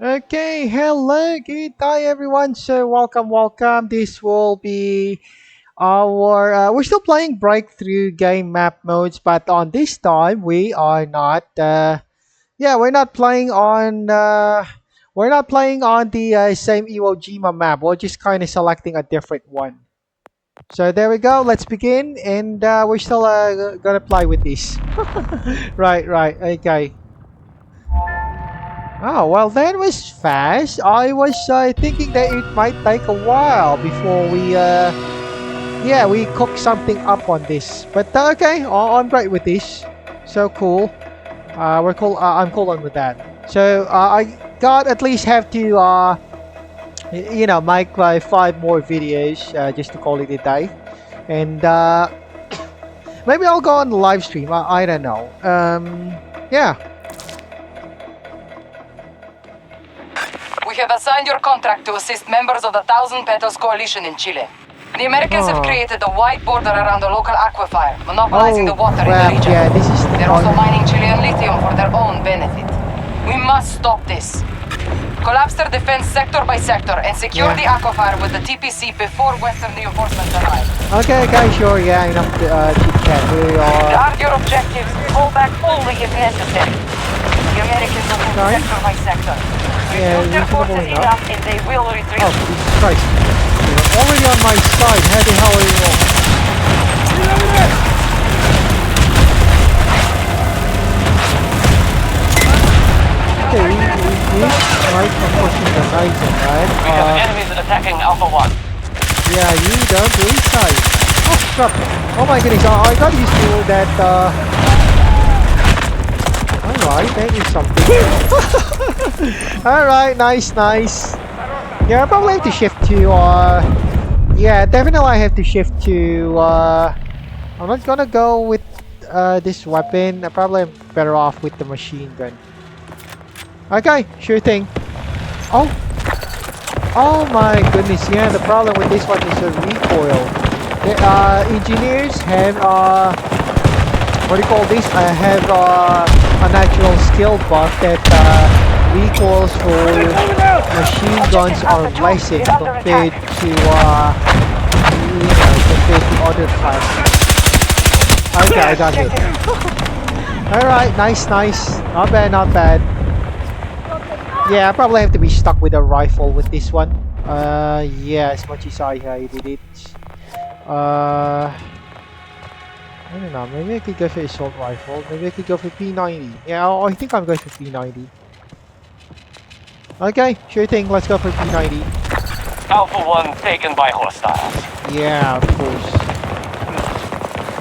Okay, hello, good day everyone. So welcome. This will be our we're still playing breakthrough game map modes, but on this time we are not we're not playing on the same Iwo Jima map. We're just kind of selecting a different one. So there we go. Let's begin, and we're still gonna play with this. Right. Okay. Oh, well, that was fast. I was thinking that it might take a while before we cook something up on this. But okay, I'm great with this. So cool. We're cool. I'm cool on with that. So I got at least have to make 5 more videos just to call it a day, and maybe I'll go on the live stream. I don't know. Yeah. We have assigned your contract to assist members of the Thousand Petals Coalition in Chile. The Americans have created a wide border around the local aquifer, monopolizing the water in the region. Yeah, this is They're also mining Chilean lithium for their own benefit. We must stop this. Collapse their defense sector by sector and secure the aquifer with the TPC before Western reinforcements arrive. Okay, sure, yeah, enough chit-chat. Guard your objectives, pull back only if necessary. The Americans will move sector by sector. Reduce their forces enough and they will retreat. Oh, Jesus Christ. You're already on my side. How the hell are you all? Okay, we right from pushing the horizon, right? We have enemies attacking Alpha 1. Yeah, you don't really sight. Oh, crap. Oh my goodness, I got used to that, Alright, that is something. Alright, nice. Yeah, I probably have to shift to, yeah, definitely I have to shift to, I'm not gonna go with, this weapon. I probably am better off with the machine gun. Okay, sure thing. Oh my goodness, yeah, the problem with this one is the recoil. The, engineers have, what do you call this? I have a natural skill buff that recoils for machine guns are lessened compared to compared to other classes. Okay, I got it. Alright, nice. Not bad. Yeah, I probably have to be stuck with a rifle with this one. Yeah, as much as I hated it. I don't know, maybe I could go for assault rifle, maybe I could go for P90. Yeah, I think I'm going for P90. Okay, sure thing, let's go for P90. Alpha 1 taken by hostiles. Yeah, of course.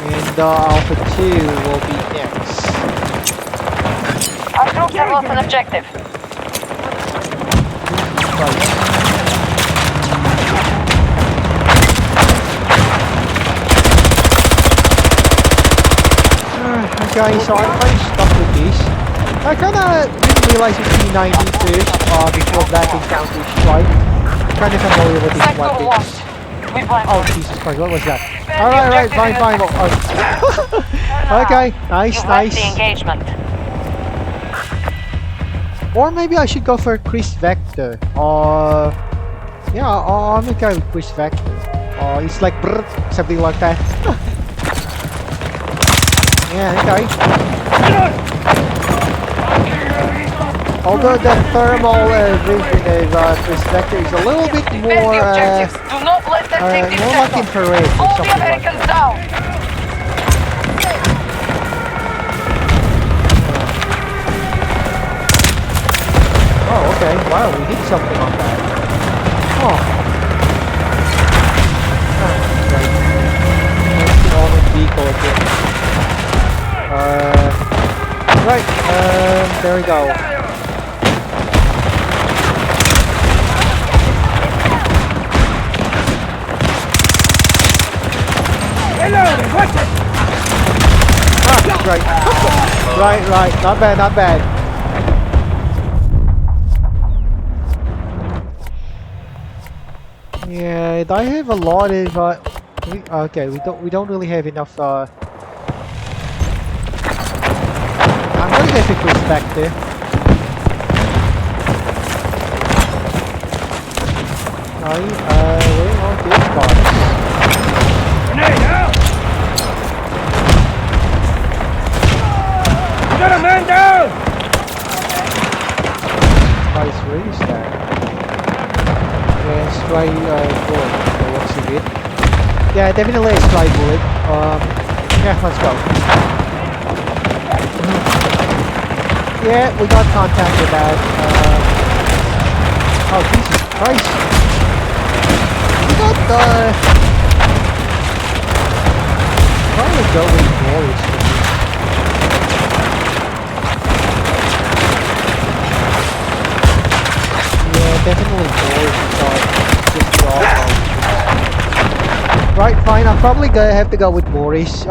And Alpha 2 will be next. Our troops have lost an objective. Right. Okay, so I'm kind of stuck with this. I kinda didn't realize it's P90 first, before that encounter strike. I'm kinda familiar with this weapon. Oh, Jesus Christ, what was that? Alright, fine. Okay, nice. The engagement. Or maybe I should go for Chris Vector. Yeah, I'm okay with Chris Vector. It's like brrr, something like that. Yeah, okay. Although the thermal vision of Chris Vector is a little bit more, more like infrared or something like that. Down. Oh, okay. Wow, we hit something on that. Oh. Right. That's the only vehicle again. Right. There we go. Right. Not bad. Yeah, I have a lot of we don't really have enough I'm gonna get the Chris back there. where are these guys? Grenade out! Get a man down! Guys, where is that? Yeah, stray bullet. So what's in it? Yeah, definitely a stray bullet. Yeah, let's go. Yeah, we got contact with that. Oh, Jesus Christ. We got probably go with Boris. Yeah, definitely Boris. Just draw. Right, fine. I'm probably gonna have to go with Boris.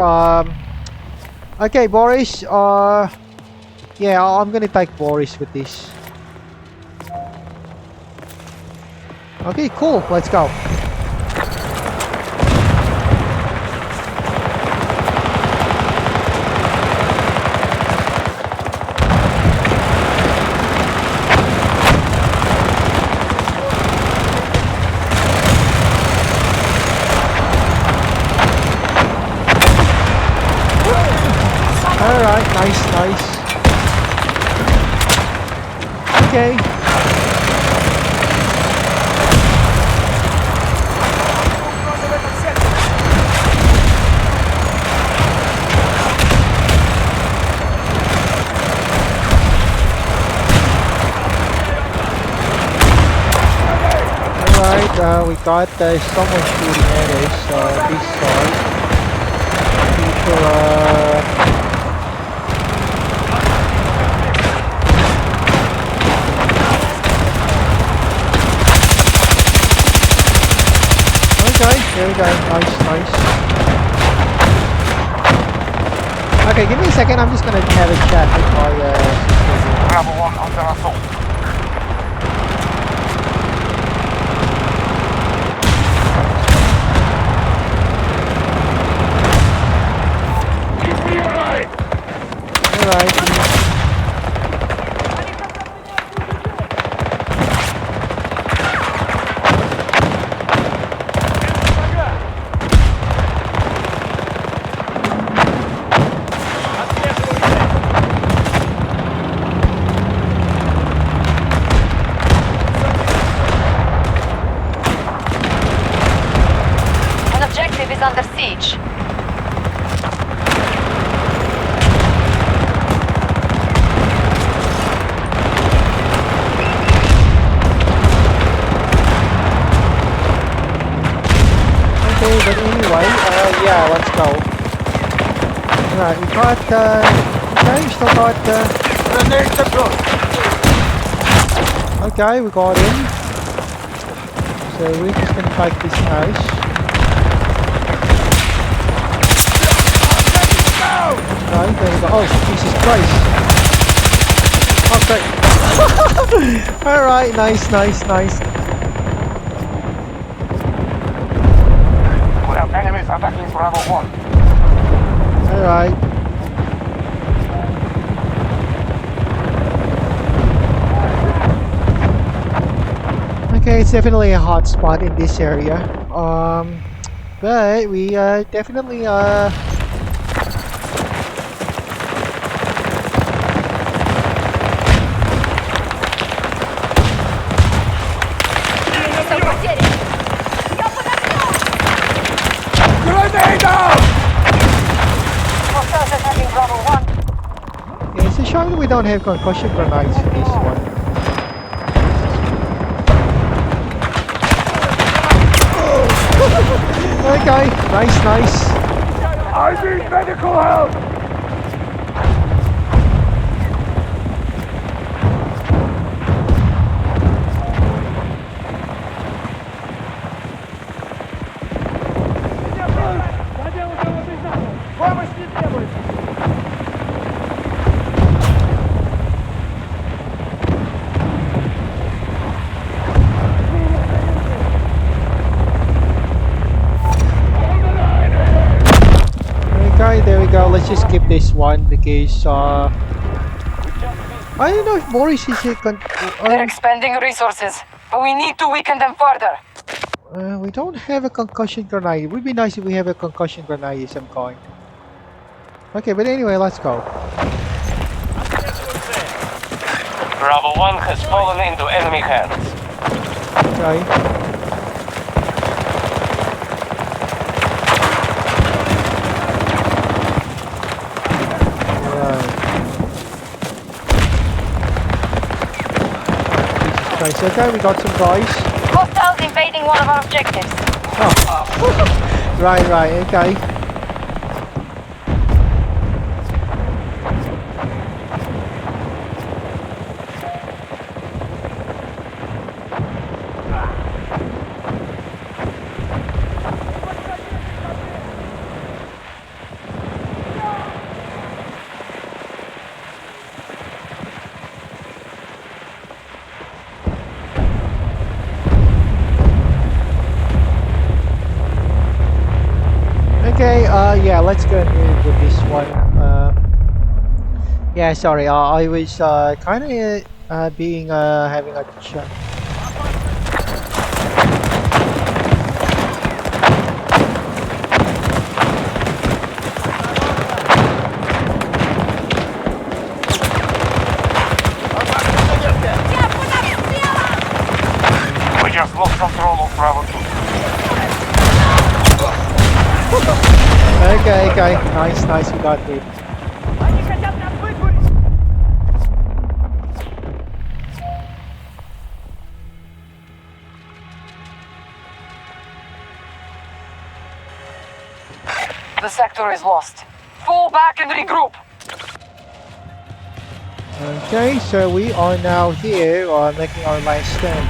Okay, Boris. Yeah, I'm gonna take Boris with this. Okay, cool. Let's go. Alright, nice. Okay. Alright, we got someone shooting at us this side. People okay, there we go. Nice. Okay, give me a second. I'm just gonna have a chat with my sister. Bravo 1 under assault. Alright. An objective is under siege. Okay, but anyway, yeah, let's go. Alright, we got, okay, still got, Grenade deployed. okay, we got in. So we're just gonna take this house. Right, there we go. Oh, Jesus Christ. Okay. Alright, nice. We have enemies attacking Bravo 1. Alright. Okay, it's definitely a hot spot in this area. But we definitely Grenade out! Hostiles attacking Bravo 1. yeah, it's a shame that we don't have concussion grenades for this one. Okay, nice. I need medical help! Помощь не требуется! Okay, there we go. Let's just skip this one because I don't know if Boris is a They're expending resources, but we need to weaken them further. We don't have a concussion grenade. It would be nice if we have a concussion grenade of some kind. Okay, but anyway, let's go. Bravo 1 has fallen into enemy hands. Okay. Right. Jesus Christ. Okay, we got some guys. Hostiles invading one of our objectives. Oh. Right, okay. Okay, yeah, let's go ahead with this one. Yeah, sorry, I was kind of having a chat. We just lost control of Bravo 2. Okay, nice, we got it. Они хотят нас выдворить! The sector is lost. Fall back and regroup. Okay, so we are now here, making our last stand.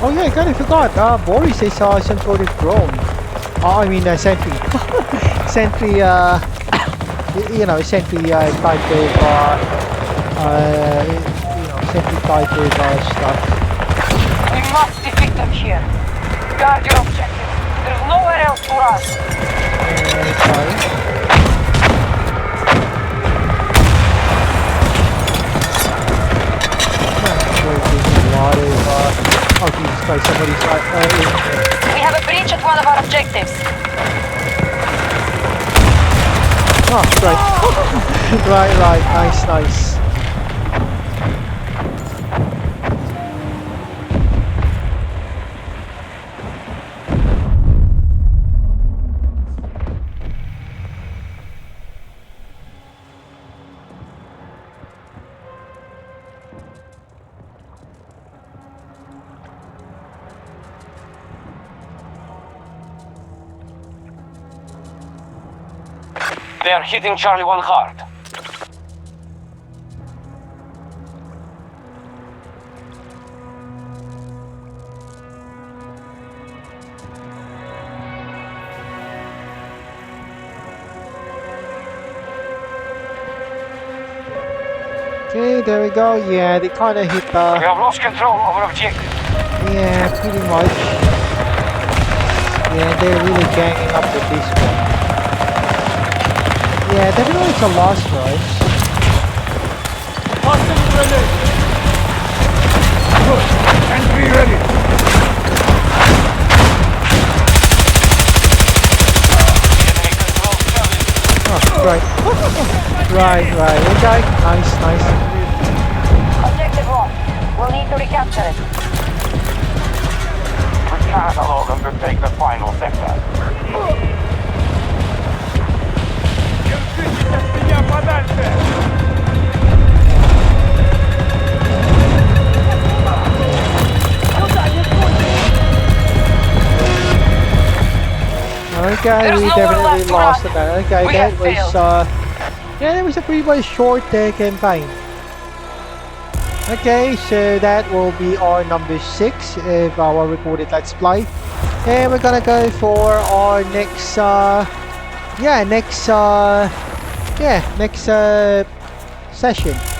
Oh yeah, I kind of forgot. Boris is some sort of drone. I mean, sentry. Sentry, you know, sentry type of, sentry type of stuff. We must defeat them here. Guard your objective. There's nowhere else to run. Okay. Oh Jesus Christ, somebody's right. We have a breach at one of our objectives. Oh, great. right, nice. They are hitting Charlie 1 hard. Okay, there we go. Yeah, they kind of hit We have lost control over objective. yeah, pretty much. Yeah, they're really ganging up with this one. Yeah, definitely it's a loss for us. Hostile grenade! Good. Entry ready! Oh, right. Okay, nice. Objective 1. We'll need to recapture it. We can't allow them to take the final sector. Держитесь от меня подальше! Okay, There's we nowhere definitely left to lost run. that. Okay, We that have was failed. yeah, that was a pretty much short campaign. Okay, so that will be our number 6 of our recorded Let's Play. And we're gonna go for our next next session.